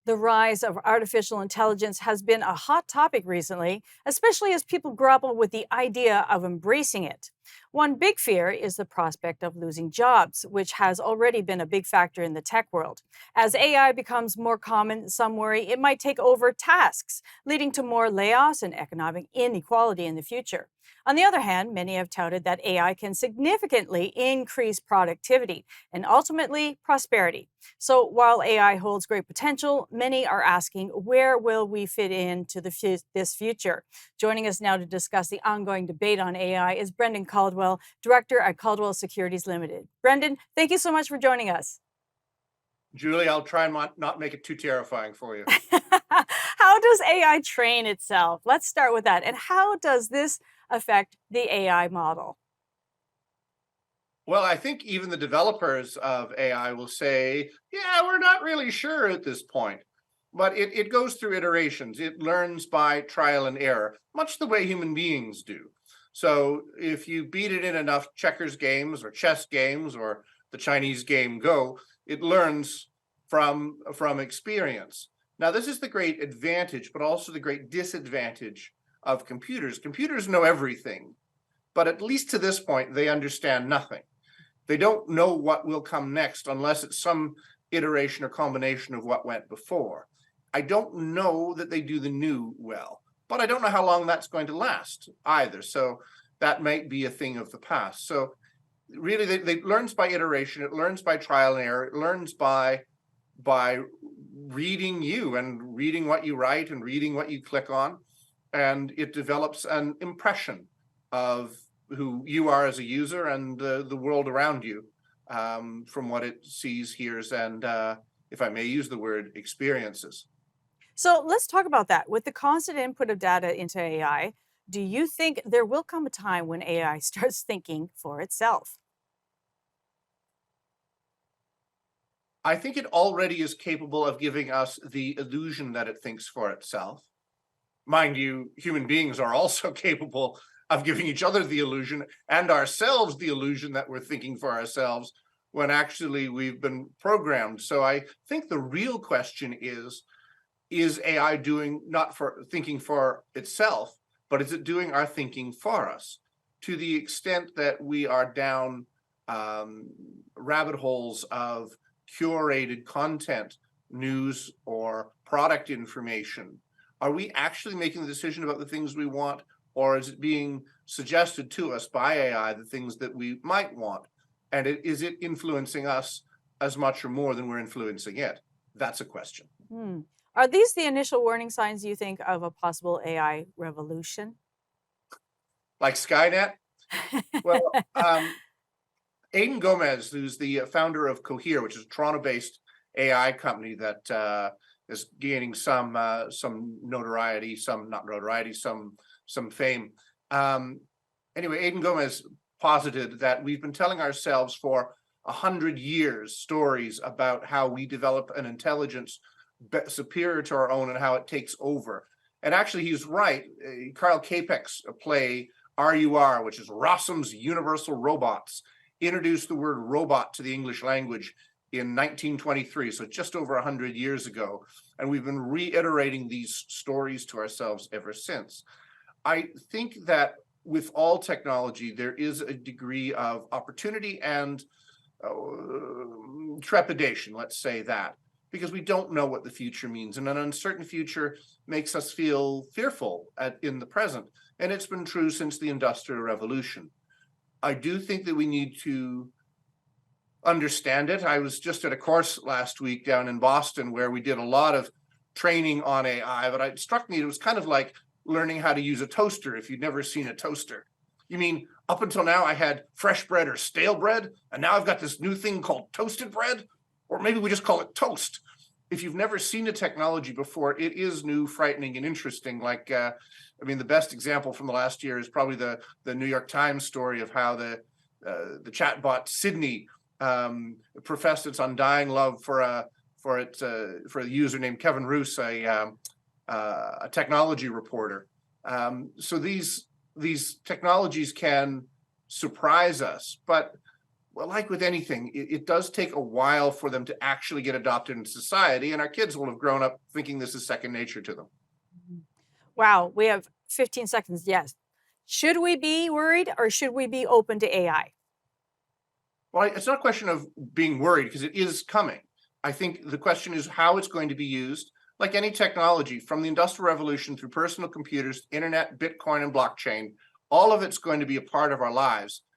The rise of artificial intelligence has been a hot topic recently, especially as people grapple with the idea of embracing it. One big fear is the prospect of losing jobs, which has already been a big factor in the tech world. As AI becomes more common, some worry it might take over tasks, leading to more layoffs and economic inequality in the future. On the other hand, many have touted that AI can significantly increase productivity and ultimately prosperity. So while AI holds great potential, many are asking, where will we fit into this future? Joining us now to discuss the ongoing debate on AI is Brendan Caldwell, Director at Caldwell Securities Ltd. Brendan, thank you so much for joining us. Julie, I'll try and not make it too terrifying for you. How does AI train itself? Let's start with that. And how does this affect the AI model? Well, I think even the developers of AI will say, yeah, we're not really sure at this point. But it goes through iterations. It learns by trial and error, much the way human beings do. So if you beat it in enough checkers games or chess games or the Chinese game Go, it learns from experience. Now, this is the great advantage, but also the great disadvantage of computers. Computers know everything, but at least to this point, they understand nothing. They don't know what will come next unless it's some iteration or combination of what went before. I don't know that they do the new well, but I don't know how long that's going to last either. So that might be a thing of the past. So really, it learns by iteration. It learns by trial and error. It learns by reading you and reading what you write and reading what you click on. And it develops an impression of who you are as a user and the world around you from what it sees, hears, and if I may use the word, experiences. So let's talk about that. With the constant input of data into AI, do you think there will come a time when AI starts thinking for itself? I think it already is capable of giving us the illusion that it thinks for itself. Mind you, human beings are also capable of giving each other the illusion and ourselves the illusion that we're thinking for ourselves when actually we've been programmed. So I think the real question is AI doing not for thinking for itself, but is it doing our thinking for us? To the extent that we are down rabbit holes of curated content, news, or product information, are we actually making the decision about the things we want, or is it being suggested to us by AI the things that we might want? And is it influencing us as much or more than we're influencing it? That's a question. Hmm. Are these the initial warning signs you think of a possible AI revolution? Like Skynet? Well, Aidan Gomez, who's the founder of Cohere, which is a Toronto-based AI company that is gaining some notoriety, some not notoriety, some fame. Anyway, Aidan Gomez posited that we've been telling ourselves for 100 years stories about how we develop an intelligence superior to our own and how it takes over. And actually, he's right. Carl Capek's play RUR, which is Rossum's Universal Robots, introduced the word robot to the English language in 1923, so just over 100 years ago. And we've been reiterating these stories to ourselves ever since. I think that with all technology, there is a degree of opportunity and trepidation, let's say that, because we don't know what the future means. And an uncertain future makes us feel fearful in the present. And it's been true since the Industrial Revolution. I do think that we need to understand it. I was just at a course last week down in Boston where we did a lot of training on AI, but it struck me it was kind of like learning how to use a toaster if you'd never seen a toaster. You mean up until now I had fresh bread or stale bread, and now I've got this new thing called toasted bread? Or maybe we just call it toast. If you've never seen a technology before, it is new, frightening, and interesting. Like, the best example from the last year is probably the New York Times story of how the chatbot Sydney professed its undying love for a user named Kevin Roos, a technology reporter. So these technologies can surprise us, but Well, like with anything, it does take a while for them to actually get adopted into society, and our kids will have grown up thinking this is second nature to them. Wow, we have 15 seconds. Yes. Should we be worried or should we be open to AI? Well, it's not a question of being worried because it is coming. I think the question is how it's going to be used. Like any technology, from the Industrial Revolution through personal computers, internet, Bitcoin, and blockchain, all of it's going to be a part of our lives.